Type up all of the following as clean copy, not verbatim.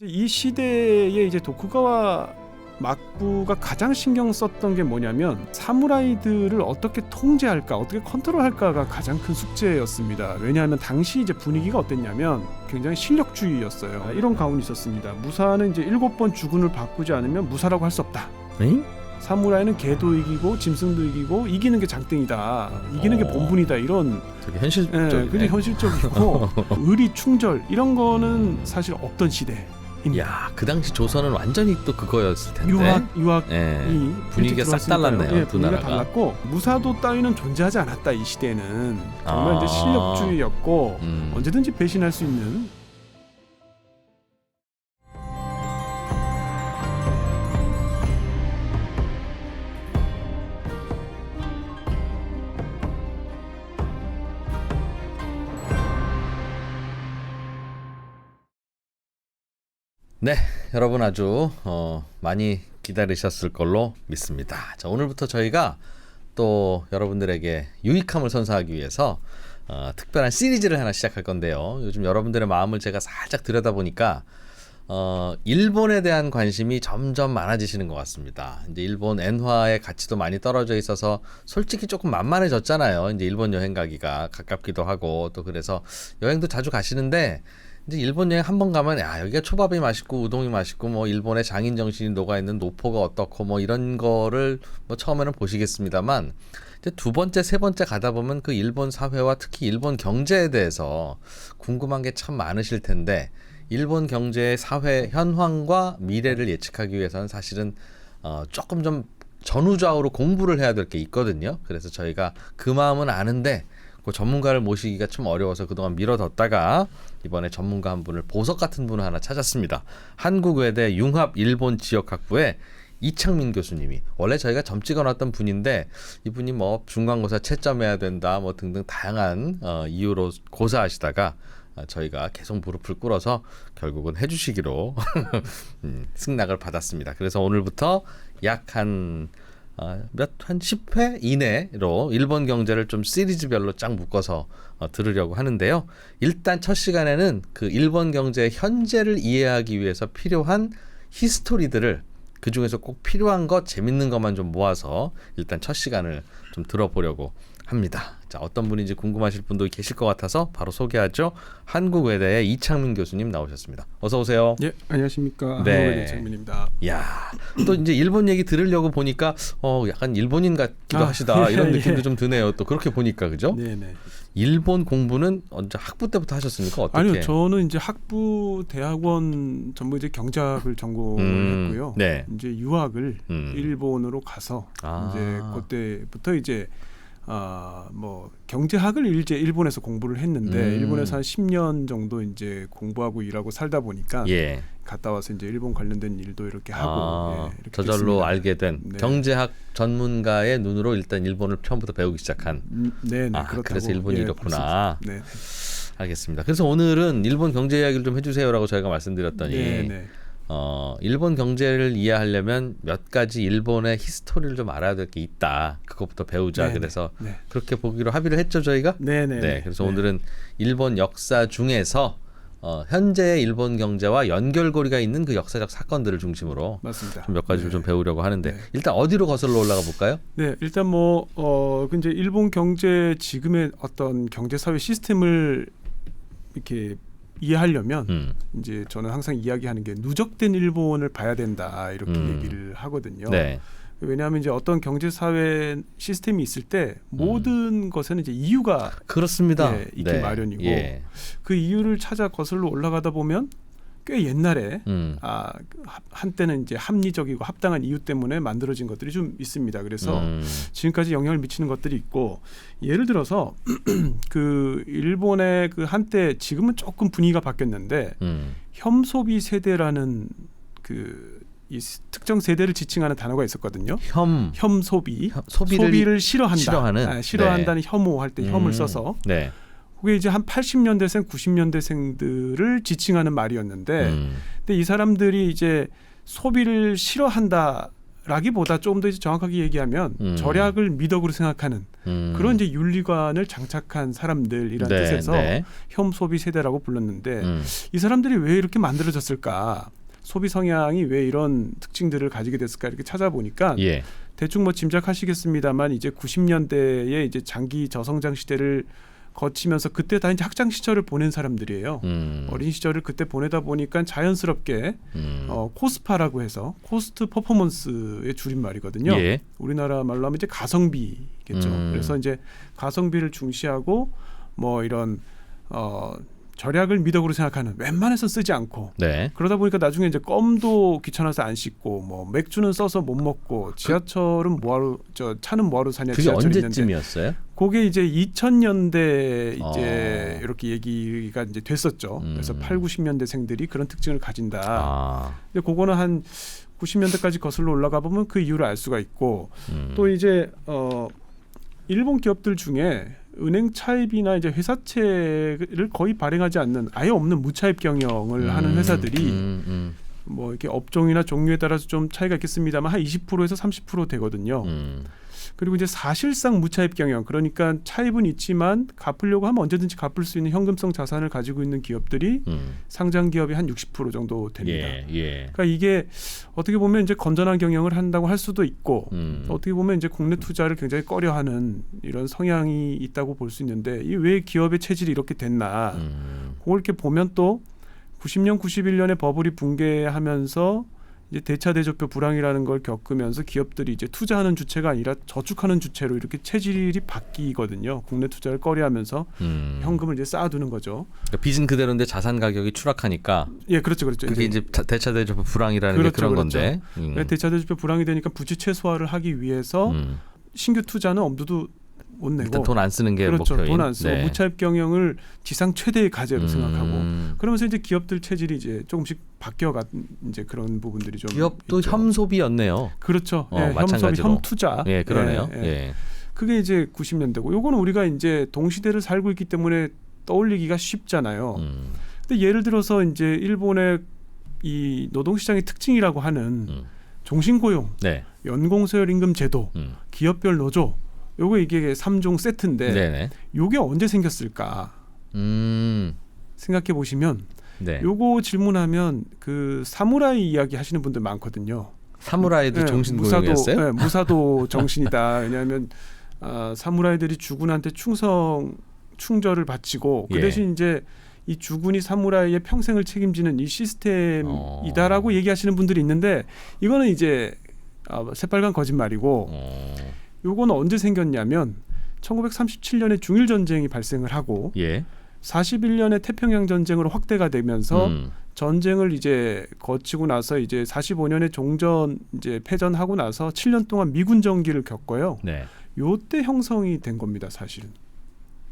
이 시대에 이제 도쿠가와 막부가 가장 신경 썼던 게 뭐냐면 사무라이들을 어떻게 통제할까, 어떻게 컨트롤할까가 가장 큰 숙제였습니다. 왜냐하면 당시 이제 분위기가 어땠냐면 굉장히 실력주의였어요. 이런 가훈이 있었습니다. 무사는 이제 7번 주군을 바꾸지 않으면 무사라고 할 수 없다. 응? 사무라이는 개도 이기고 짐승도 이기고 이기는 게 장땡이다. 이기는 게 본분이다. 이런 되게 현실적이네. 굉장히 현실적이고 의리 충절 이런 거는 사실 없던 시대. 야, 그 당시 조선은 완전히 또 그거였을 텐데. 유학이 분위기가 싹 달랐네요. 두 분위기가 나라가. 달랐고 무사도 따위는 존재하지 않았다. 이 시대는 정말 이제 실력주의였고 언제든지 배신할 수 있는. 네, 여러분 아주 많이 기다리셨을 걸로 믿습니다. 자, 오늘부터 저희가 또 여러분들에게 유익함을 선사하기 위해서 특별한 시리즈를 하나 시작할 건데요. 요즘 여러분들의 마음을 제가 살짝 들여다보니까 일본에 대한 관심이 점점 많아지시는 것 같습니다. 이제 일본 엔화의 가치도 많이 떨어져 있어서 솔직히 조금 만만해졌잖아요. 이제 일본 여행 가기가 가깝기도 하고 또 그래서 여행도 자주 가시는데 이제 일본 여행 한번 가면 여기가 초밥이 맛있고 우동이 맛있고 뭐 일본의 장인 정신이 녹아 있는 노포가 어떻고 뭐 이런 거를 뭐 처음에는 보시겠습니다만 이제 두 번째 세 번째 가다 보면 그 일본 사회와 특히 일본 경제에 대해서 궁금한 게 참 많으실 텐데 일본 경제의 사회 현황과 미래를 예측하기 위해서는 사실은 조금 좀 전후좌우로 공부를 해야 될 게 있거든요. 그래서 저희가 그 마음은 아는데 그 전문가를 모시기가 좀 어려워서 그동안 미뤄뒀다가 이번에 전문가 한 분을 보석 같은 분을 하나 찾았습니다. 한국외대 융합일본지역학부의 이창민 교수님이 원래 저희가 점 찍어놨던 분인데 이분이 뭐 중간고사 채점해야 된다 뭐 등등 다양한 이유로 고사하시다가 저희가 계속 무릎을 꿇어서 결국은 해주시기로 승낙을 받았습니다. 그래서 오늘부터 약 한 10회 이내로 일본 경제를 좀 시리즈별로 쫙 묶어서 들으려고 하는데요. 일단 첫 시간에는 그 일본 경제의 현재를 이해하기 위해서 필요한 히스토리들을 그 중에서 꼭 필요한 것, 재밌는 것만 좀 모아서 일단 첫 시간을 좀 들어보려고 합니다. 자, 어떤 분인지 궁금하실 분도 계실 것 같아서 바로 소개하죠. 한국외대의 이창민 교수님 나오셨습니다. 어서 오세요. 예, 안녕하십니까. 네. 한국외대 이창민입니다. 야, 또 이제 일본 얘기 들으려고 보니까 약간 일본인 같기도 하시다 이런 느낌도 좀 드네요. 또 그렇게 보니까 그죠? 네네. 일본 공부는 언제 학부 때부터 하셨습니까? 어떻게? 아니요, 저는 이제 학부 대학원 전부 이제 경제학을 전공했고요. 네. 이제 유학을 일본으로 가서 이제 그때부터 이제 뭐 경제학을 이제 일본에서 공부를 했는데 일본에서 한 10년 정도 이제 공부하고 일하고 살다 보니까 갔다 와서 이제 일본 관련된 일도 이렇게 하고 이렇게 저절로 됐습니다. 알게 된 경제학 전문가의 눈으로 일단 일본을 처음부터 배우기 시작한. 네, 그렇다고. 그래서 일본이 이렇구나. 네. 알겠습니다. 그래서 오늘은 일본 경제 이야기를 좀 해주세요라고 저희가 말씀드렸더니 일본 경제를 이해하려면 몇 가지 일본의 히스토리를 좀 알아야 될 게 있다. 그것부터 배우자. 그래서 그렇게 보기로 합의를 했죠 저희가. 네. 그래서 오늘은 일본 역사 중에서 현재의 일본 경제와 연결고리가 있는 그 역사적 사건들을 중심으로 맞습니다. 좀 몇 가지를 좀 배우려고 하는데 일단 어디로 거슬러 올라가 볼까요? 네, 일단 뭐 이제 일본 경제 지금의 어떤 경제 사회 시스템을 이렇게 이해하려면 이제 저는 항상 이야기하는 게 누적된 일본을 봐야 된다 이렇게 얘기를 하거든요. 왜냐하면 이제 어떤 경제 사회 시스템이 있을 때 모든 것에는 이제 이유가 그렇습니다. 있기 마련이고 그 이유를 찾아 거슬러 올라가다 보면 꽤 옛날에 한때는 이제 합리적이고 합당한 이유 때문에 만들어진 것들이 좀 있습니다. 그래서 지금까지 영향을 미치는 것들이 있고 예를 들어서 그 일본의 그 한때 지금은 조금 분위기가 바뀌었는데 혐소비 세대라는 그 이 특정 세대를 지칭하는 단어가 있었거든요. 혐소비, 소비를 싫어한다는 혐오할 때 혐을 써서. 그게 이제 한 80년대생, 90년대생들을 지칭하는 말이었는데, 근데 이 사람들이 이제 소비를 싫어한다라기보다 조금 더 정확하게 얘기하면 절약을 미덕으로 생각하는 그런 이제 윤리관을 장착한 사람들이란 네, 뜻에서 네. 혐소비 세대라고 불렀는데 이 사람들이 왜 이렇게 만들어졌을까? 소비 성향이 왜 이런 특징들을 가지게 됐을까? 이렇게 찾아보니까 예. 대충 뭐 짐작하시겠습니다만 이제 90년대에 이제 장기 저성장 시대를 거치면서 그때 다 이제 학창 시절을 보낸 사람들이에요. 어린 시절을 그때 보내다 보니까 자연스럽게 코스파라고 해서 코스트 퍼포먼스의 줄임말이거든요. 예. 우리나라 말로 하면 이제 가성비겠죠. 그래서 이제 가성비를 중시하고 뭐 이런 절약을 미덕으로 생각하는 웬만해서 쓰지 않고 네. 그러다 보니까 나중에 이제 껌도 귀찮아서 안 씻고 뭐 맥주는 써서 못 먹고 지하철은 뭐하러 차는 뭐하러 사냐 그게 지하철이 언제쯤이었어요? 있는데 그게 이제 2000년대 이제 이렇게 얘기가 이제 됐었죠. 그래서 8, 90년대생들이 그런 특징을 가진다. 근데 그거는 한 90년대까지 거슬러 올라가 보면 그 이유를 알 수가 있고 또 이제 일본 기업들 중에 은행 차입이나 이제 회사채를 거의 발행하지 않는 아예 없는 무차입 경영을 하는 회사들이 뭐 이렇게 업종이나 종류에 따라서 좀 차이가 있겠습니다만 한 20%에서 30% 되거든요. 그리고 이제 사실상 무차입 경영, 그러니까 차입은 있지만 갚으려고 하면 언제든지 갚을 수 있는 현금성 자산을 가지고 있는 기업들이 상장 기업이 한 60% 정도 됩니다. 그러니까 이게 어떻게 보면 이제 건전한 경영을 한다고 할 수도 있고 어떻게 보면 이제 국내 투자를 굉장히 꺼려하는 이런 성향이 있다고 볼 수 있는데 이 왜 기업의 체질이 이렇게 됐나? 그걸 이렇게 보면 또 90년, 91년에 버블이 붕괴하면서 이제 대차대조표 불황이라는 걸 겪으면서 기업들이 이제 투자하는 주체가 아니라 저축하는 주체로 이렇게 체질이 바뀌거든요. 국내 투자를 꺼려하면서 현금을 이제 쌓아두는 거죠. 그러니까 빚은 그대로인데 자산 가격이 추락하니까. 예, 그렇죠, 그렇죠. 그게 이제 대차대조표 불황이라는 그렇죠, 게 그런 그렇죠. 건데. 대차대조표 불황이 되니까 부채 최소화를 하기 위해서 신규 투자는 엄두도 못 내고 일단 돈 안 쓰는 게 그렇죠. 목표인. 돈 안 쓰고 무차입 경영을 지상 최대의 과제로 생각하고 그러면서 이제 기업들 체질이 이제 조금씩 바뀌어간 이제 그런 부분들이 좀 기업도 있죠. 혐소비였네요. 그렇죠. 마찬가지로. 혐투자. 예, 그러네요. 예. 그게 이제 90년대고 요거는 우리가 이제 동시대를 살고 있기 때문에 떠올리기가 쉽잖아요. 근데 예를 들어서 이제 일본의 이 노동시장의 특징이라고 하는 종신고용, 네. 연공서열 임금 제도, 기업별 노조 요거 이게 3종 세트인데 네네. 요게 언제 생겼을까 생각해 보시면 네. 요거 질문하면 그 사무라이 이야기 하시는 분들 많거든요. 사무라이도 종신고용이었어요? 네, 무사도 정신이다. 왜냐하면 사무라이들이 주군한테 충절을 바치고 그 대신 이제 이 주군이 사무라이의 평생을 책임지는 이 시스템이다라고 얘기하시는 분들이 있는데 이거는 이제 새빨간 거짓말이고 요거는 언제 생겼냐면 1937년에 중일 전쟁이 발생을 하고 41년에 태평양 전쟁으로 확대가 되면서 전쟁을 이제 거치고 나서 이제 45년에 종전 이제 패전하고 나서 7년 동안 미군 정기를 겪어요. 네. 요때 형성이 된 겁니다, 사실은.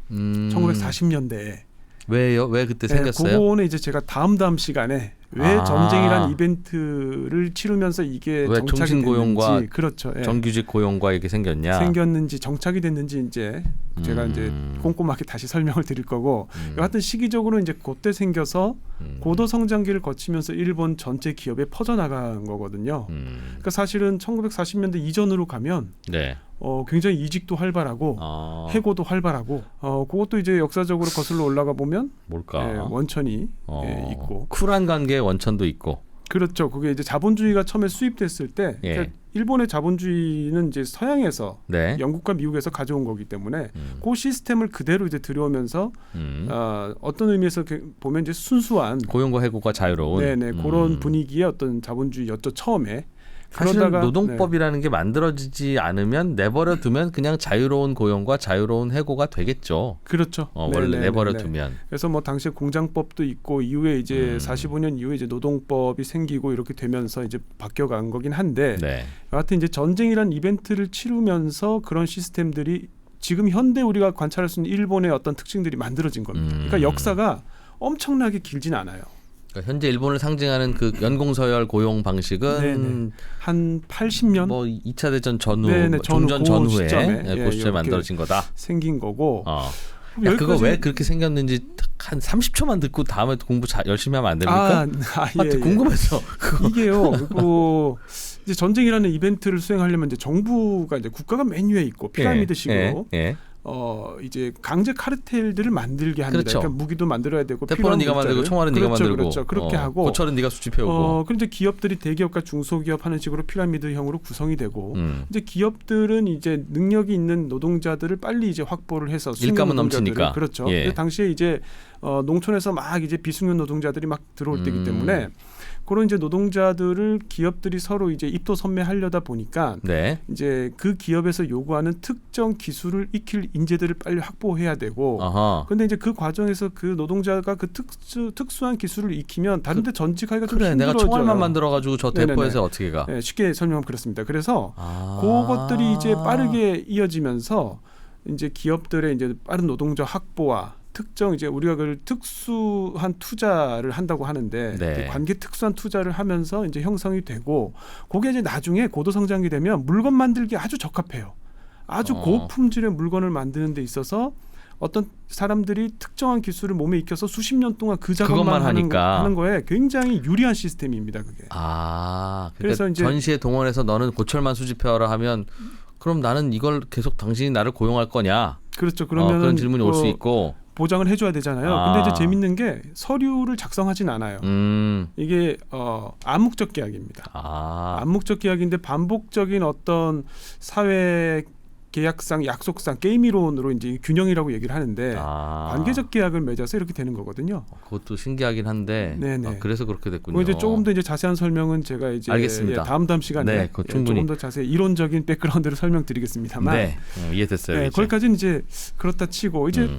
1940년대에. 왜요? 왜 그때 생겼어요? 그거는 이제 제가 다음 시간에 왜 전쟁이란 이벤트를 치르면서 이게 왜 정착이 종신고용과 됐는지, 그렇죠. 정규직 고용과 이게 생겼는지 정착이 됐는지 이제 제가 이제 꼼꼼하게 다시 설명을 드릴 거고 여하튼 시기적으로 이제 그때 생겨서 고도 성장기를 거치면서 일본 전체 기업에 퍼져나간 거거든요. 그러니까 사실은 1940년대 이전으로 가면 굉장히 이직도 활발하고 해고도 활발하고 그것도 이제 역사적으로 거슬러 올라가 보면 뭘까? 원천이 있고 쿨한 관계의 원천도 있고 그렇죠. 그게 이제 자본주의가 처음에 수입됐을 때 그러니까 일본의 자본주의는 이제 서양에서 영국과 미국에서 가져온 거기 때문에 그 시스템을 그대로 이제 들여오면서 어떤 의미에서 보면 이제 순수한 고용과 해고가 자유로운 그런 분위기의 어떤 자본주의였죠 처음에. 사실은 노동법이라는 게 만들어지지 않으면 내버려 두면 그냥 자유로운 고용과 자유로운 해고가 되겠죠. 그렇죠. 원래 내버려 두면. 그래서 뭐 당시에 공장법도 있고 이후에 이제 45년 이후에 이제 노동법이 생기고 이렇게 되면서 이제 바뀌어간 거긴 한데 여하튼 이제 전쟁이란 이벤트를 치르면서 그런 시스템들이 지금 현대 우리가 관찰할 수 있는 일본의 어떤 특징들이 만들어진 겁니다. 그러니까 역사가 엄청나게 길진 않아요. 그러니까 현재 일본을 상징하는 그 연공서열 고용 방식은 한 80년 뭐 2차 대전 전후 종전 전후에 그 시점에 만들어진 거다. 생긴 거고. 그거 왜 그렇게 생겼는지 한 30초만 듣고 다음에 공부 열심히 하면 안 됩니까? 예. 궁금해서. 이게요. 그리고 이제 전쟁이라는 이벤트를 수행하려면 이제 정부가 이제 국가가 맨 위에 있고 피라미드식으로 이제 강제 카르텔들을 만들게 합니다. 그렇죠. 그러니까 무기도 만들어야 되고 대포는 네가 만들고 총알은 네가 만들고 그렇죠. 그렇게 하고 고철은 네가 수집해오고. 그런데 기업들이 대기업과 중소기업 하는 식으로 피라미드형으로 구성이 되고 이제 기업들은 이제 능력이 있는 노동자들을 빨리 이제 확보를 해서 일감은 넘치니까. 그렇죠. 당시에 이제 농촌에서 막 이제 비숙련 노동자들이 막 들어올 때이기 때문에 그런 이제 노동자들을 기업들이 서로 이제 입도 선매하려다 보니까 이제 그 기업에서 요구하는 특정 기술을 익힐 인재들을 빨리 확보해야 되고, 그런데 이제 그 과정에서 그 노동자가 그 특수한 기술을 익히면 다른데 전직하기가 좀 힘들어져요. 내가 총알만 만들어가지고 저 대포에서 어떻게 가? 네, 쉽게 설명하면 그렇습니다. 그래서 그것들이 이제 빠르게 이어지면서 이제 기업들의 이제 빠른 노동자 확보와 특정 이제 우리가 그걸 특수한 투자를 한다고 하는데 관계 특수한 투자를 하면서 이제 형성이 되고 그게 이제 나중에 고도 성장이 되면 물건 만들기 아주 적합해요. 아주 고품질의 물건을 만드는 데 있어서 어떤 사람들이 특정한 기술을 몸에 익혀서 수십 년 동안 그 작업만 하는 거에 굉장히 유리한 시스템입니다. 그게. 그래서 이제 전시에 동원해서 너는 고철만 수집해라 하면 그럼 나는 이걸 계속 당신이 나를 고용할 거냐? 그렇죠. 그러면 그런 질문이 올 수 있고. 보장을 해줘야 되잖아요. 근데 이제 재밌는 게 서류를 작성하진 않아요. 이게 암묵적 계약입니다. 암묵적 계약인데 반복적인 어떤 사회 계약상, 약속상, 게임 이론으로 이제 균형이라고 얘기를 하는데 관계적 계약을 맺어서 이렇게 되는 거거든요. 그것도 신기하긴 한데 그래서 그렇게 됐군요. 이제 조금 더 이제 자세한 설명은 제가 이제 알겠습니다. 다음 시간에 조금 더 자세히 이론적인 백그라운드를 설명드리겠습니다만 이해됐어요. 거기까지는 이제 그렇다 치고 이제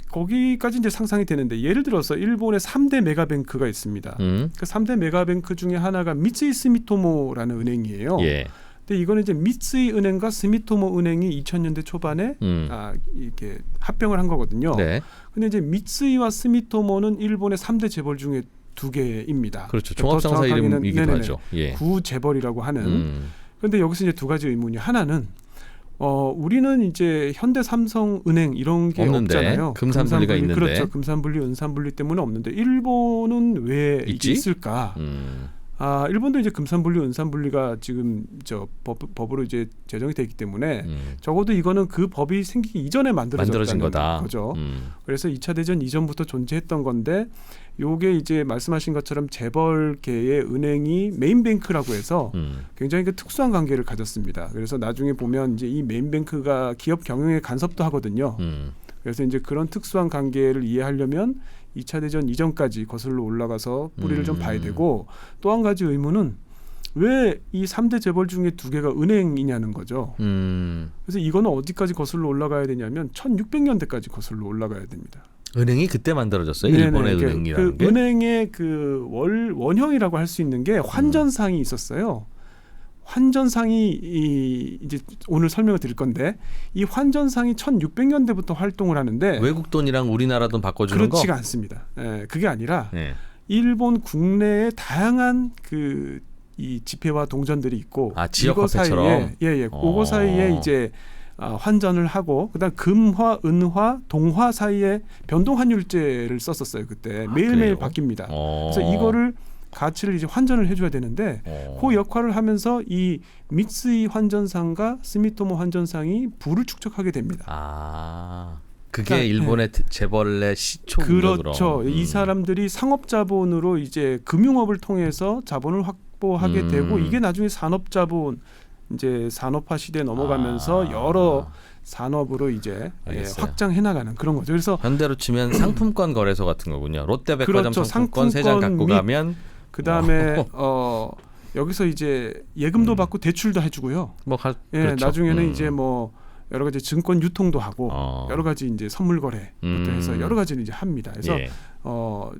거기까지 이제 상상이 되는데 예를 들어서 일본의 3대 메가뱅크가 있습니다. 그 3대 메가뱅크 중에 하나가 미쓰이 스미토모라는 은행이에요. 근데 이거는 이제 미쓰이 은행과 스미토모 은행이 2000년대 초반에 이렇게 합병을 한 거거든요. 근데 이제 미쓰이와 스미토모는 일본의 3대 재벌 중에 2개입니다. 그렇죠. 종합상사 이름이기도 하죠. 구재벌이라고 하는. 그런데 여기서 이제 두 가지 의문이 하나는 우리는 이제 현대 삼성은행 이런 게 없는데, 없잖아요. 금산분리가 있는데. 그렇죠. 금산분리, 은산분리 때문에 없는데 일본은 왜 있을까? 일본도 이제 금산분리, 은산분리가 지금 저 법으로 이제 제정이 되기 때문에 적어도 이거는 그 법이 생기기 이전에 만들어진 거죠. 그래서 2차 대전 이전부터 존재했던 건데 요게 이제 말씀하신 것처럼 재벌계의 은행이 메인뱅크라고 해서 굉장히 그 특수한 관계를 가졌습니다. 그래서 나중에 보면 이제 이 메인뱅크가 기업 경영에 간섭도 하거든요. 그래서 이제 그런 특수한 관계를 이해하려면 2차 대전 이전까지 거슬러 올라가서 뿌리를 좀 봐야 되고 또 한 가지 의문은 왜 이 3대 재벌 중에 2개가 은행이냐는 거죠. 그래서 이거는 어디까지 거슬러 올라가야 되냐면 1600년대까지 거슬러 올라가야 됩니다. 은행이 그때 만들어졌어요? 일본의 은행이라는 게? 은행의 그 원형이라고 할 수 있는 게 환전상이 있었어요. 환전상이 이제 오늘 설명을 드릴 건데 이 환전상이 1600년대부터 활동을 하는데 외국 돈이랑 우리나라 돈 바꿔주는 거? 그렇지가 않습니다. 그게 아니라 일본 국내에 다양한 이 지폐와 동전들이 있고 지역 화폐처럼? 그거 사이에 이제 환전을 하고 그다음 금화, 은화, 동화 사이에 변동환율제를 썼었어요. 그때 매일매일 바뀝니다. 그래서 이거를 가치를 이제 환전을 해줘야 되는데 그 역할을 하면서 이 미쓰이 환전상과 스미토모 환전상이 부를 축적하게 됩니다. 그게 그러니까, 일본의 재벌의 시초군요. 그렇죠. 이 사람들이 상업자본으로 이제 금융업을 통해서 자본을 확보하게 되고 이게 나중에 산업자본 이제 산업화 시대에 넘어가면서 여러 산업으로 이제 확장해 나가는 그런 거죠. 그래서 현대로 치면 상품권 거래소 같은 거군요. 롯데백화점 그렇죠. 상품권 3장 갖고 가면 그다음에 여기서 이제 예금도 받고 대출도 해주고요. 그렇죠. 나중에는 이제 뭐 여러 가지 증권 유통도 하고 여러 가지 이제 선물 거래부터 해서 여러 가지를 이제 합니다. 그래서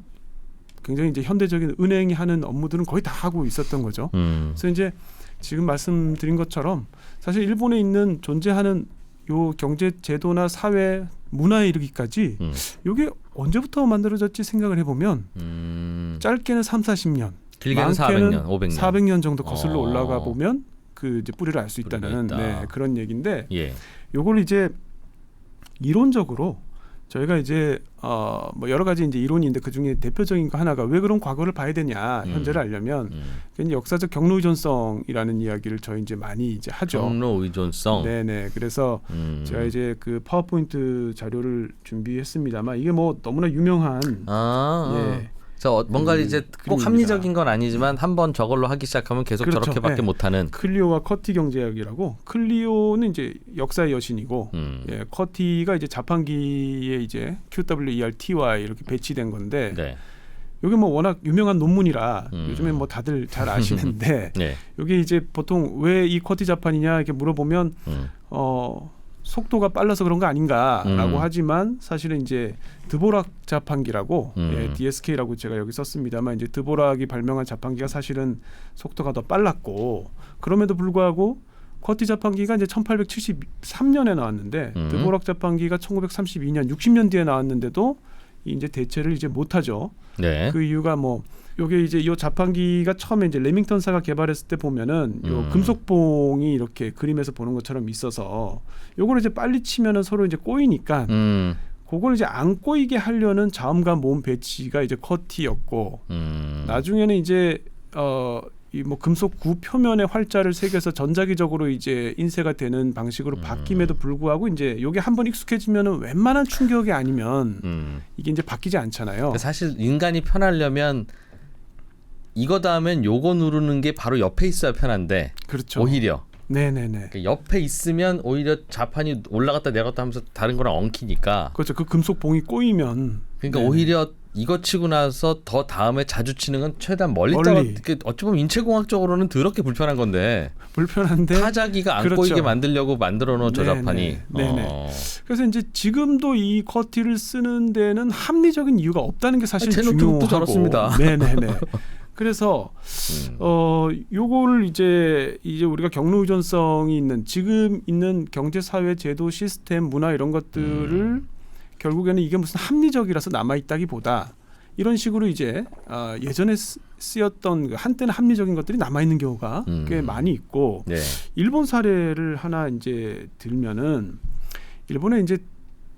굉장히 이제 현대적인 은행이 하는 업무들은 거의 다 하고 있었던 거죠. 그래서 이제 지금 말씀드린 것처럼 사실 일본에 있는 존재하는 요 경제 제도나 사회 문화에 이르기까지 이게 언제부터 만들어졌지 생각을 해보면 짧게는 30-40년, 길게는 400년, 500년, 400년 정도 거슬러 올라가 보면 그 이제 뿌리를 알 수 있다는 그런 얘기인데 요걸 이제 이론적으로 저희가 이제 뭐 여러 가지 이제 이론이 있는데 그 중에 대표적인 거 하나가 왜 그런 과거를 봐야 되냐 현재를 알려면 그 역사적 경로 의존성이라는 이야기를 저희 이제 많이 이제 하죠. 경로 의존성. 네네. 그래서 제가 이제 그 파워포인트 자료를 준비했습니다만 이게 뭐 너무나 유명한 예. 저 뭔가 이제 꼭 그림입니다. 합리적인 건 아니지만 한번 저걸로 하기 시작하면 계속 그렇죠. 저렇게밖에 못하는. 클리오와 커티 경제학이라고 클리오는 이제 역사의 여신이고 예, 커티가 이제 자판기에 이제 QWERTY 이렇게 배치된 건데 네. 이게 뭐 워낙 유명한 논문이라 요즘에 뭐 다들 잘 아시는데 네. 이게 이제 보통 왜 이 커티 자판이냐 이렇게 물어보면 속도가 빨라서 그런 거 아닌가라고 하지만 사실은 이제 드보락 자판기라고 예, DSK라고 제가 여기 썼습니다만 이제 드보락이 발명한 자판기가 사실은 속도가 더 빨랐고 그럼에도 불구하고 커티 자판기가 이제 1873년에 나왔는데 드보락 자판기가 1932년 60년 뒤에 나왔는데도 이제 대체를 이제 못하죠. 네. 그 이유가 뭐 요게 이제 이 자판기가 처음에 이제 레밍턴사가 개발했을 때 보면은 요 금속봉이 이렇게 그림에서 보는 것처럼 있어서 요걸 이제 빨리 치면은 서로 이제 꼬이니까 그걸 이제 안 꼬이게 하려는 자음과 모음 배치가 이제 커티였고 나중에는 이제 이 뭐 금속 구 표면에 활자를 새겨서 전자기적으로 이제 인쇄가 되는 방식으로 바뀜에도 불구하고 이제 요게 한번 익숙해지면은 웬만한 충격이 아니면 이게 이제 바뀌지 않잖아요. 사실 인간이 편하려면 이거 다음엔 요거 누르는 게 바로 옆에 있어야 편한데 그렇죠. 오히려 네네네. 그러니까 옆에 있으면 오히려 자판이 올라갔다 내려갔다 하면서 다른 거랑 엉키니까 그렇죠. 그 금속 봉이 꼬이면 그러니까 네네. 오히려 이거 치고 나서 더 다음에 자주 치는 건 최대한 멀리 떨어. 어찌 보면 인체공학적으로는 더럽게 불편한 건데 불편한데 타자기가 안 그렇죠. 꼬이게 만들려고 만들어 놓은 저 네네. 자판이. 네네. 그래서 이제 지금도 이 커티를 쓰는 데는 합리적인 이유가 없다는 게 사실 제 중요하고. 노트북도 저렇습니다. 네네네. 그래서 요거를 이제 우리가 경로 의존성이 있는 지금 있는 경제 사회 제도 시스템 문화 이런 것들을 결국에는 이게 무슨 합리적이라서 남아 있다기보다 이런 식으로 이제 예전에 쓰였던 한때는 합리적인 것들이 남아 있는 경우가 꽤 많이 있고 네. 일본 사례를 하나 이제 들면은 일본에 이제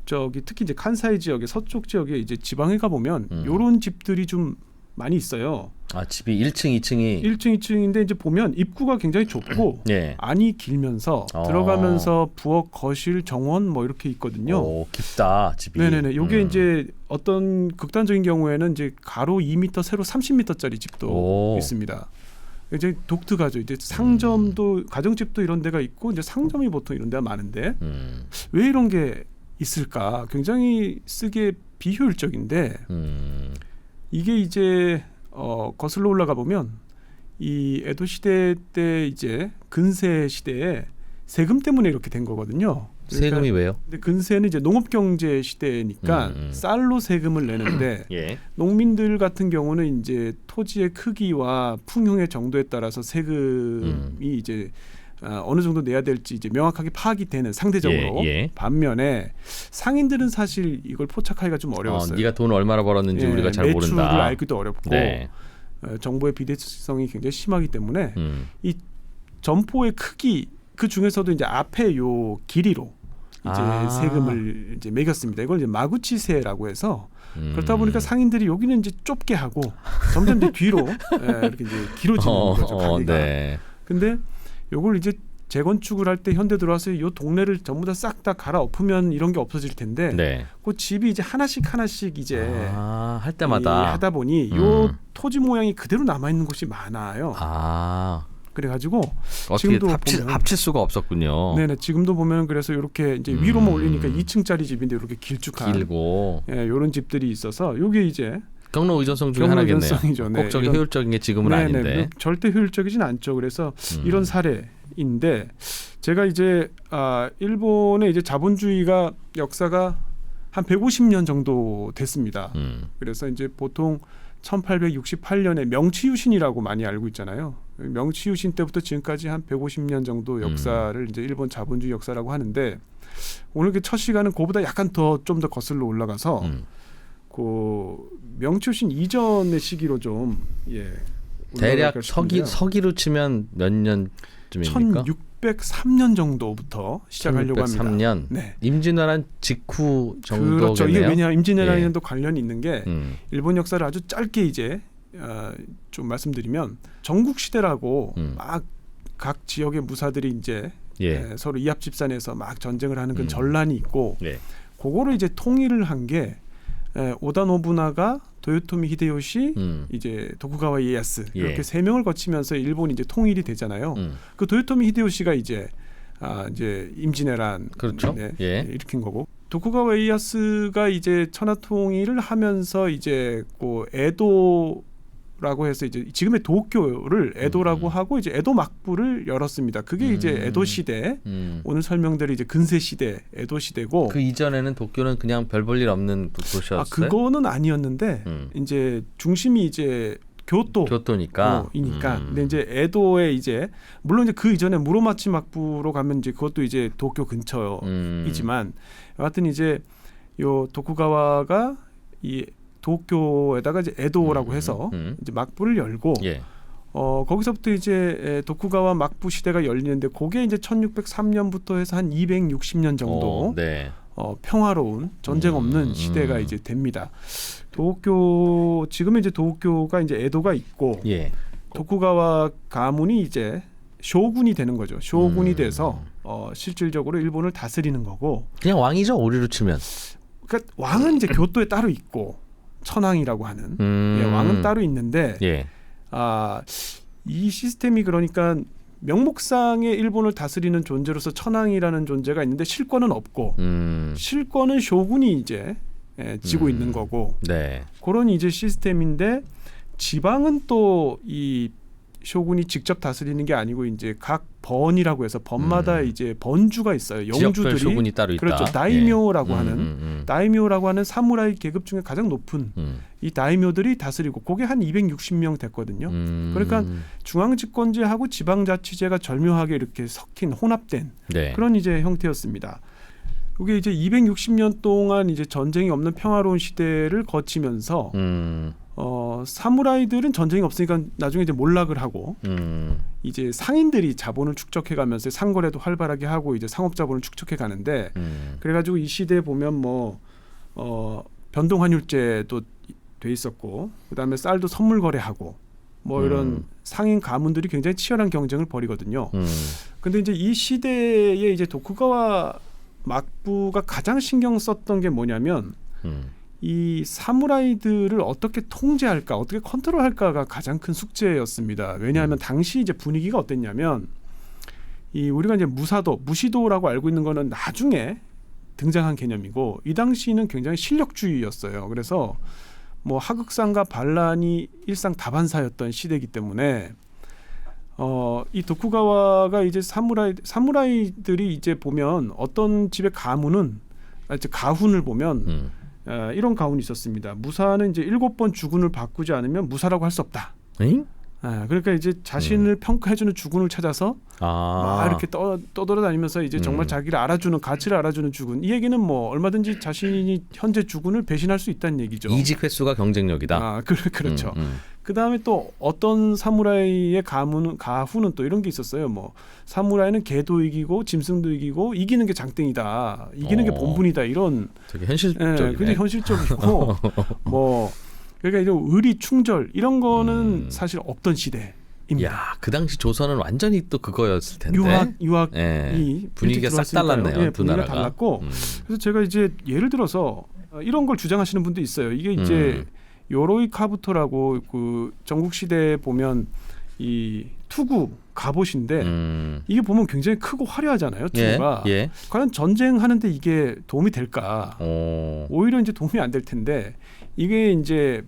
특히 이제 칸사이 지역의 서쪽 지역에 이제 지방에 가 보면 요런 집들이 좀 많이 있어요. 아, 집이 1층, 2층이 1층, 2층인데 이제 보면 입구가 굉장히 좁고 네. 안이 길면서 들어가면서 부엌, 거실, 정원 뭐 이렇게 있거든요. 오, 깊다 집이. 네네네. 요게 이제 어떤 극단적인 경우에는 이제 가로 2m, 세로 30m짜리 집도 있습니다. 이제 독특하죠. 이제 상점도 가정집도 이런 데가 있고 이제 상점이 보통 이런 데가 많은데 왜 이런 게 있을까? 굉장히 쓰기에 비효율적인데 이게 이제 거슬러 올라가 보면 이 에도 시대 때 이제 근세 시대에 세금 때문에 이렇게 된 거거든요. 그러니까 세금이 왜요? 근데 근세는 이제 농업 경제 시대니까 쌀로 세금을 내는데 예. 농민들 같은 경우는 이제 토지의 크기와 풍흉의 정도에 따라서 세금이 이제 어느 정도 내야 될지 이제 명확하게 파악이 되는 상대적으로 반면에 상인들은 사실 이걸 포착하기가 좀 어려웠어요. 네가 돈 얼마나 벌었는지 우리가 잘 모른다. 매출을 알기도 어렵고 정보의 비대칭성이 굉장히 심하기 때문에 이 점포의 크기 그 중에서도 이제 앞에 요 길이로 이제 세금을 이제 매겼습니다. 이걸 이제 마구치세라고 해서 그렇다 보니까 상인들이 여기는 이제 좁게 하고 점점 이제 뒤로 이렇게 이제 길어지는 거죠. 가게가. 근데 요걸 이제 재건축을 할 때 현대 들어와서 요 동네를 전부 다 싹 다 갈아엎으면 이런 게 없어질 텐데 그 집이 이제 하나씩 이제 할 때마다 하다 보니 요 토지 모양이 그대로 남아 있는 곳이 많아요. 그래가지고 어떻게 합칠 수가 없었군요. 네네. 지금도 보면 그래서 이렇게 이제 위로만 올리니까 2층짜리 집인데 이렇게 길쭉한 길고 이런 집들이 있어서 요게 이제 경로 의존성 중에 하나겠네요. 꼭 저기 효율적인 게 지금은 아닌데. 절대 효율적이진 않죠. 그래서 이런 사례인데 제가 이제 일본의 이제 자본주의가 역사가 한 150년 정도 됐습니다. 그래서 이제 보통 1868년에 명치유신이라고 많이 알고 있잖아요. 명치유신 때부터 지금까지 한 150년 정도 역사를 이제 일본 자본주의 역사라고 하는데 오늘 그 첫 시간은 그보다 약간 좀 더 거슬러 올라가서 그 명치유신 이전의 시기로 좀 대략 서기로 치면 몇 년쯤입니까? 1603년 정도부터 시작하려고 1603년. 합니다. 네. 임진왜란 직후 정도겠네요. 그렇죠. 이게 왜냐 임진왜란에도 관련이 있는 게 일본 역사를 아주 짧게 이제 좀 말씀드리면 전국 시대라고 막 각 지역의 무사들이 이제 서로 이합집산해서 막 전쟁을 하는 그 전란이 있고 그거를 이제 통일을 한 게 오다 노부나가, 도요토미 히데요시, 이제 도쿠가와 이에야스 이렇게 세 명을 거치면서 일본이 이제 통일이 되잖아요. 그 도요토미 히데요시가 이제 임진왜란 그렇죠. 일으킨 거고 도쿠가와 이에야스가 이제 천하통일을 하면서 이제 그 에도라고 해서 이제 지금의 도쿄를 에도라고 하고 이제 에도 막부를 열었습니다. 그게 이제 에도 시대, 오늘 설명드린 이제 근세 시대, 에도 시대고. 그 이전에는 도쿄는 그냥 별 볼 일 없는 도시였어요. 그거는 아니었는데 이제 중심이 이제 교토니까. 근데 이제 에도에 이제 물론 이제 그 이전에 무로마치 막부로 가면 이제 그것도 이제 도쿄 근처이지만 여하튼 이제 요 도쿠가와가 이 도쿄에다가 이제 에도라고 해서 이제 막부를 열고 거기서부터 이제 도쿠가와 막부 시대가 열리는데 그게 이제 1603년부터 해서 한 260년 정도 평화로운 전쟁 없는 시대가 이제 됩니다. 도쿄 지금은 이제 도쿄가 이제 에도가 있고 도쿠가와 가문이 이제 쇼군이 되는 거죠. 쇼군이 돼서 실질적으로 일본을 다스리는 거고. 그냥 왕이죠, 우리로 치면. 그러니까 왕은 이제 교토에 따로 있고 천황이라고 하는 왕은 따로 있는데 이 시스템이 그러니까 명목상의 일본을 다스리는 존재로서 천황이라는 존재가 있는데 실권은 없고 실권은 쇼군이 이제 지고 있는 거고 그런 이제 시스템인데 지방은 또 이 쇼군이 직접 다스리는 게 아니고 이제 각 번이라고 해서 번마다 이제 번주가 있어요. 영주들이 쇼군이 따로 있다. 그렇죠. 다이묘라고 하는 다이묘라고 하는 사무라이 계급 중에 가장 높은 이 다이묘들이 다스리고 그게 한 260명 됐거든요. 그러니까 중앙집권제하고 지방자치제가 절묘하게 이렇게 섞인 혼합된 그런 이제 형태였습니다. 이게 이제 260년 동안 이제 전쟁이 없는 평화로운 시대를 거치면서 사무라이들은 전쟁이 없으니까 나중에 이제 몰락을 하고 이제 상인들이 자본을 축적해가면서 상거래도 활발하게 하고 이제 상업 자본을 축적해 가는데 그래가지고 이 시대에 보면 뭐 변동환율제도 돼 있었고 그다음에 쌀도 선물 거래하고 뭐 이런 상인 가문들이 굉장히 치열한 경쟁을 벌이거든요. 근데 이제 이 시대에 이제 도쿠가와 막부가 가장 신경 썼던 게 뭐냐면 이 사무라이들을 어떻게 통제할까, 어떻게 컨트롤할까가 가장 큰 숙제였습니다. 왜냐하면 당시 이제 분위기가 어땠냐면 이 우리가 이제 무시도라고 알고 있는 거는 나중에 등장한 개념이고 이 당시는 굉장히 실력주의였어요. 그래서 뭐 하극상과 반란이 일상다반사였던 시대이기 때문에 이 도쿠가와가 이제 사무라이들이 이제 보면 어떤 집의 가문은 이제 가훈을 보면 이런 가훈이 있었습니다. 무사는 이제 7번 주군을 바꾸지 않으면 무사라고 할 수 없다. 그러니까 이제 자신을 평가해주는 주군을 찾아서 막 이렇게 떠돌아다니면서 이제 정말 자기를 알아주는 가치를 알아주는 주군. 이 얘기는 뭐 얼마든지 자신이 현재 주군을 배신할 수 있다는 얘기죠. 이직 횟수가 경쟁력이다. 그렇죠. 그 다음에 또 어떤 사무라이의 가훈은 또 이런 게 있었어요. 뭐 사무라이는 개도 이기고 짐승도 이기고 이기는 게 장땡이다. 이기는 게 본분이다. 이런 되게 현실적이네. 굉장히 현실적이고 뭐 그러니까 이런 의리 충절 이런 거는 사실 없던 시대입니다. 야, 그 당시 조선은 완전히 또 그거였을 텐데. 유학이 분위기가 싹 달랐네요. 두 분위기가 나라가. 달랐고 그래서 제가 이제 예를 들어서 이런 걸 주장하시는 분도 있어요. 이게 이제 요로이 카부토라고 그 전국 시대에 보면 이 투구 갑옷인데 이게 보면 굉장히 크고 화려하잖아요. 투구가 과연 전쟁하는데 이게 도움이 될까? 오히려 이제 도움이 안 될 텐데 이게 이제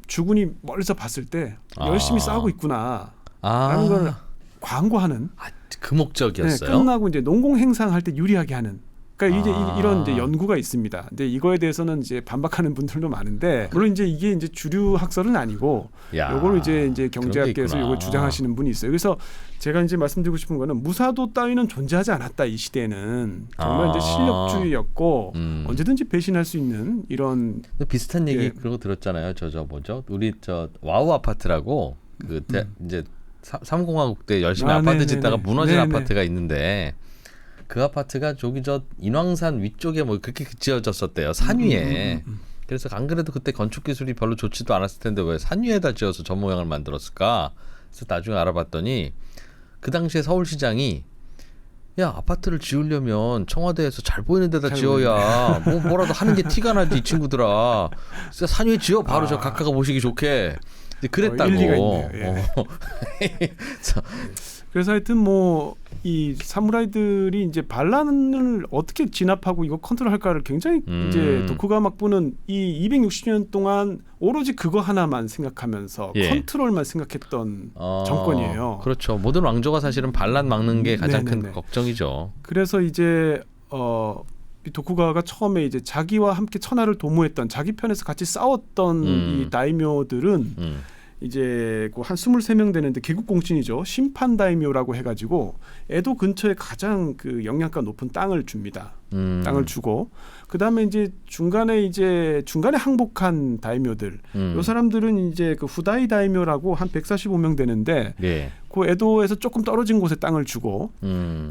주군이 멀리서 봤을 때 열심히 싸우고 있구나 라는 걸 광고하는 그 목적이었어요. 끝나고 이제 농공 행상할 때 유리하게 하는. 그러니까 이제 이런 이제 연구가 있습니다. 근데 이거에 대해서는 이제 반박하는 분들도 많은데 물론 이제 이게 이제 주류 학설은 아니고 요거를 이제 경제학계에서 요걸 주장하시는 분이 있어요. 그래서 제가 이제 말씀드리고 싶은 거는 무사도 따위는 존재하지 않았다. 이 시대에는 정말 이제 실력주의였고 언제든지 배신할 수 있는 이런 비슷한 얘기 그런 거 들었잖아요. 저 뭐죠? 우리 저 와우 아파트라고 이제 삼공화국 때 열심히 아파트 네네네. 짓다가 무너진 네네. 아파트가 있는데 그 아파트가 저기 저 인왕산 위쪽에 뭐 그렇게 지어졌었대요. 산 위에. 그래서 안 그래도 그때 건축 기술이 별로 좋지도 않았을 텐데 왜 산 위에다 지어서 저 모양을 만들었을까? 그래서 나중에 알아봤더니 그 당시에 서울시장이 야 아파트를 지으려면 청와대에서 잘 보이는 데다 지어야 뭐라도 하는 게 티가 나지 이 친구들아. 진짜 산 위에 지어 바로 저 각하가 보시기 좋게. 그랬다고. 일리가 있네요. 예. 그래서 하여튼 뭐 이 사무라이들이 이제 반란을 어떻게 진압하고 이거 컨트롤할까를 굉장히 이제 도쿠가와마부는 이 260년 동안 오로지 그거 하나만 생각하면서 컨트롤만 생각했던 정권이에요. 그렇죠. 모든 왕조가 사실은 반란 막는 게 가장 네네네. 큰 걱정이죠. 그래서 이제 이 도쿠가와가 처음에 이제 자기와 함께 천하를 도모했던 자기 편에서 같이 싸웠던 이 다이묘들은 이제 한 23명 되는데 개국공신이죠. 심판 다이묘라고 해가지고 에도 근처에 가장 그 영양가 높은 땅을 줍니다. 땅을 주고 그 다음에 이제 중간에 항복한 다이묘들, 이 사람들은 이제 그 후다이 다이묘라고 한 145명 되는데 그 에도에서 조금 떨어진 곳에 땅을 주고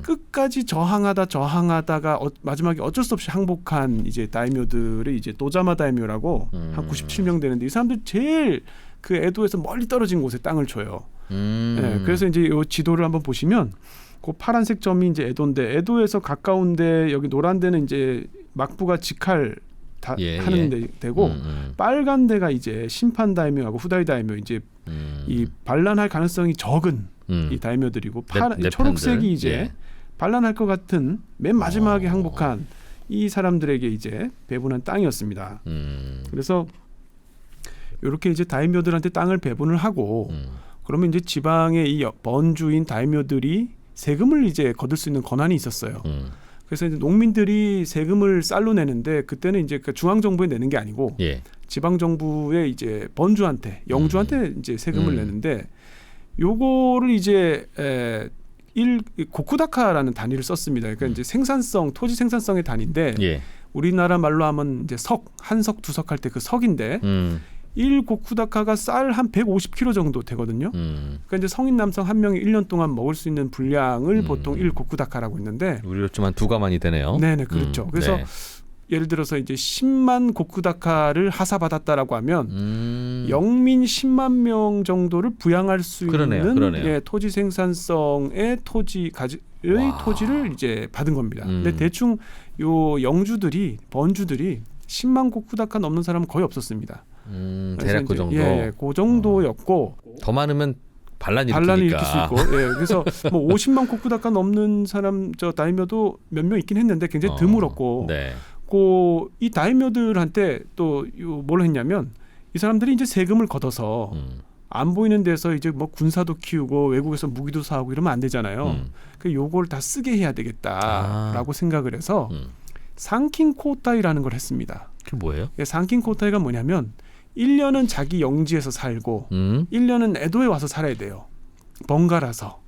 끝까지 저항하다가 마지막에 어쩔 수 없이 항복한 이제 다이묘들이 이제 노자마 다이묘라고 한 97명 되는데 이 사람들 제일 그 에도에서 멀리 떨어진 곳에 땅을 줘요. 네, 그래서 이제 이 지도를 한번 보시면 그 파란색 점이 이제 에도인데 에도에서 가까운데 여기 노란 데는 이제 막부가 직할 하는 데고 빨간 데가 이제 심판 다이묘하고 후다이 다이묘 이제 이 반란할 가능성이 적은 이 다이묘들이고 초록색이 이제 반란할 것 같은 맨 마지막에 항복한 이 사람들에게 이제 배분한 땅이었습니다. 그래서 이렇게 이제 다이묘들한테 땅을 배분을 하고 그러면 이제 지방의 이 번주인 다이묘들이 세금을 이제 거둘 수 있는 권한이 있었어요. 그래서 이제 농민들이 세금을 쌀로 내는데 그때는 이제 그 중앙 정부에 내는 게 아니고 지방 정부에 이제 번주한테 영주한테 이제 세금을 내는데 요거를 이제 고쿠다카라는 단위를 썼습니다. 그러니까 이제 생산성, 토지 생산성의 단위인데 우리나라 말로 하면 이제 한석 두석 할 때 그 석인데 1고쿠다카가 쌀 한 150kg 정도 되거든요. 그러니까 이제 성인 남성 한 명이 1년 동안 먹을 수 있는 분량을 보통 1고쿠다카라고 했는데 우리로치만 2가만이 되네요. 네네 그렇죠. 그래서 예를 들어서 이제 10만 고쿠다카를 하사받았다라고 하면 영민 10만 명 정도를 부양할 수 있는 토지 생산성의 토지를 이제 받은 겁니다. 근데 대충 요 영주들이 번주들이 10만 고쿠다카 넘는 사람은 거의 없었습니다. 대략 그 정도. 그 정도였고 더 많으면 반란이 일으킬 수 있고. 그래서 뭐 50만 고쿠다카 넘는 사람 저 다이묘도 몇 명 있긴 했는데 굉장히 드물었고. 이 다이묘들한테 또 뭘 했냐면 이 사람들이 이제 세금을 걷어서 안 보이는 데서 이제 뭐 군사도 키우고 외국에서 무기도 사오고 이러면 안 되잖아요. 그 요걸 다 쓰게 해야 되겠다라고 생각을 해서 상킨 코타이라는 걸 했습니다. 그게 뭐예요? 상킨 코타이가 뭐냐면 1년은 자기 영지에서 살고 1년은 에도에 와서 살아야 돼요. 번갈아서.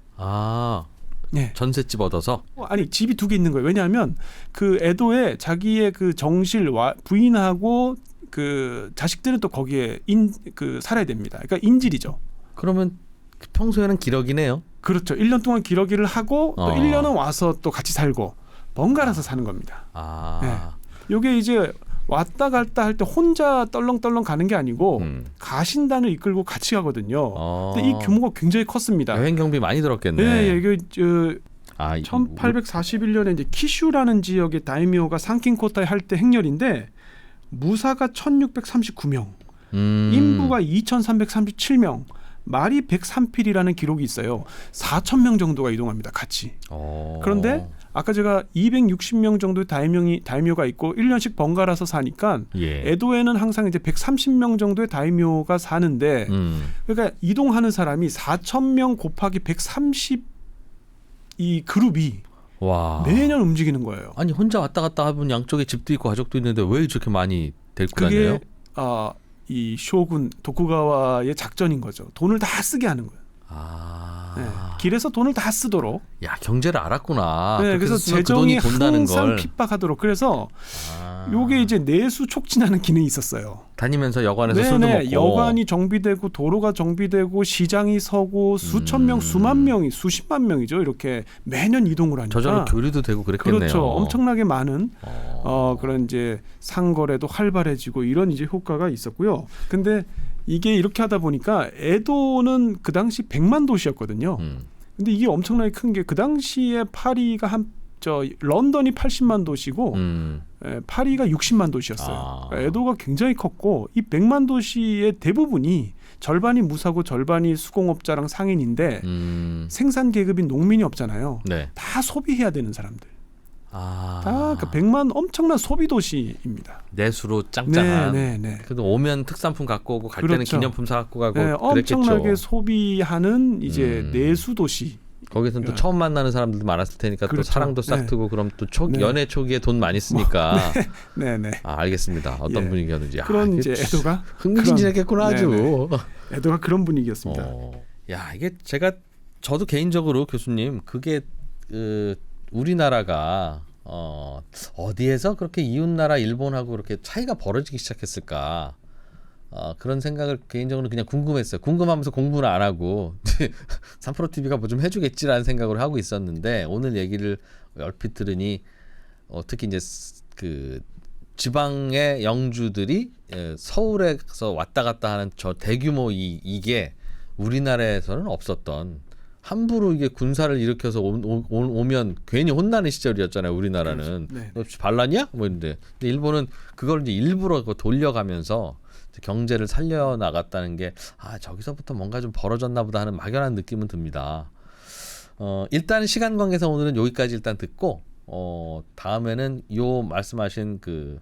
전셋집 얻어서? 아니 집이 2개 있는 거예요. 왜냐하면 그 에도에 자기의 그 정실 부인하고 그 자식들은 또 거기에 살아야 됩니다. 그러니까 인질이죠. 그러면 평소에는 기러기네요. 그렇죠. 1년 동안 기러기를 하고 또 1년은 와서 또 같이 살고 번갈아서 사는 겁니다. 이게 이제 왔다 갔다 할 때 혼자 떨렁떨렁 가는 게 아니고 가신단을 이끌고 같이 가거든요. 근데 이 규모가 굉장히 컸습니다. 여행 경비 많이 들었겠네. 이게 1841년에 이제 키슈라는 지역의 다이묘가 상킨코타이 할 때 행렬인데 무사가 1639명, 인부가 2337명, 말이 103필이라는 기록이 있어요. 4,000명 정도가 이동합니다. 같이. 그런데 아까 제가 260명 정도의 다이묘가 있고 1년씩 번갈아서 사니까 에도에는 항상 이제 130명 정도의 다이묘가 사는데 그러니까 이동하는 사람이 4,000명 곱하기 130 이 그룹이 매년 움직이는 거예요. 아니 혼자 왔다 갔다 하면 양쪽에 집도 있고 가족도 있는데 왜 저렇게 많이 데리고 다녀요? 그게 이 쇼군 도쿠가와의 작전인 거죠. 돈을 다 쓰게 하는 거예요. 길에서 돈을 다 쓰도록. 야 경제를 알았구나. 그래서 재정이 항상 핍박하도록. 그래서 요게 이제 내수 촉진하는 기능이 있었어요. 다니면서 여관에서 술도 먹고. 여관이 정비되고 도로가 정비되고 시장이 서고 수천 명, 수만 명이 수십만 명이죠. 이렇게 매년 이동을 하니까 저절로 교류도 되고 그랬겠네요. 그렇죠. 엄청나게 많은 그런 이제 상거래도 활발해지고 이런 이제 효과가 있었고요. 근데 이게 이렇게 하다 보니까 에도는 그 당시 100만 도시였거든요. 근데 이게 엄청나게 큰 게 그 당시에 파리가 런던이 80만 도시고 파리가 60만 도시였어요. 그러니까 에도가 굉장히 컸고 이 100만 도시의 대부분이 절반이 무사고 절반이 수공업자랑 상인인데 생산 계급인 농민이 없잖아요. 네. 다 소비해야 되는 사람들. 다 그러니까 100만 엄청난 소비 도시입니다. 내수로 짱짱한. 네. 그래도 오면 특산품 갖고 오고 갈 그렇죠. 때는 기념품 사 갖고 가고 그랬겠죠. 엄청나게 소비하는 이제 내수 도시. 거기서는 또 처음 만나는 사람들도 많았을 테니까 그렇죠. 또 사랑도 싹트고 그럼 또 연애 초기에 돈 많이 쓰니까. 네네. 알겠습니다. 어떤 분위기였는지. 그런 이제 에도가 흥미진진했겠구나 아주. 에도가 그런 분위기였습니다. 이게 저도 개인적으로 교수님 그게 우리나라가 어디에서 그렇게 이웃나라 일본하고 그렇게 차이가 벌어지기 시작했을까? 그런 생각을 개인적으로 그냥 궁금했어요. 궁금하면서 공부는 안 하고 3프로TV가 뭐 좀 해주겠지라는 생각을 하고 있었는데 오늘 얘기를 얼핏 들으니 특히 이제 그 지방의 영주들이 서울에서 왔다 갔다 하는 저 대규모 이게 우리나라에서는 없었던 함부로 이게 군사를 일으켜서 오면 괜히 혼나는 시절이었잖아요. 우리나라는. 네. 너 반란이야? 뭐 이런데. 근데 일본은 그걸 이제 일부러 돌려가면서 경제를 살려나갔다는 게 저기서부터 뭔가 좀 벌어졌나 보다 하는 막연한 느낌은 듭니다. 일단 시간 관계상 오늘은 여기까지 일단 듣고 다음에는 요 말씀하신 그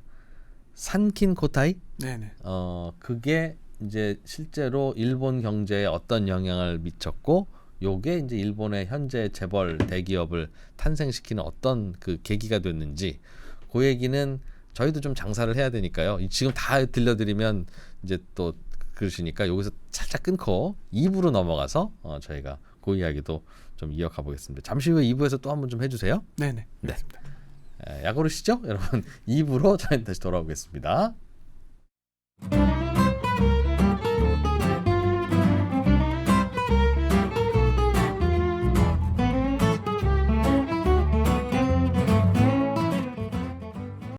산킨 코타이 네네. 그게 이제 실제로 일본 경제에 어떤 영향을 미쳤고 요게 이제 일본의 현재 재벌 대기업을 탄생시키는 어떤 그 계기가 됐는지 그 얘기는 저희도 좀 장사를 해야 되니까요. 지금 다 들려드리면 이제 또 그러시니까 여기서 살짝 끊고 2부로 넘어가서 저희가 그 이야기도 좀 이어가 보겠습니다. 잠시 후에 2부에서 또 한번 좀 해주세요. 네네. 네. 약 오르시죠? 여러분 2부로 저희는 다시 돌아오겠습니다.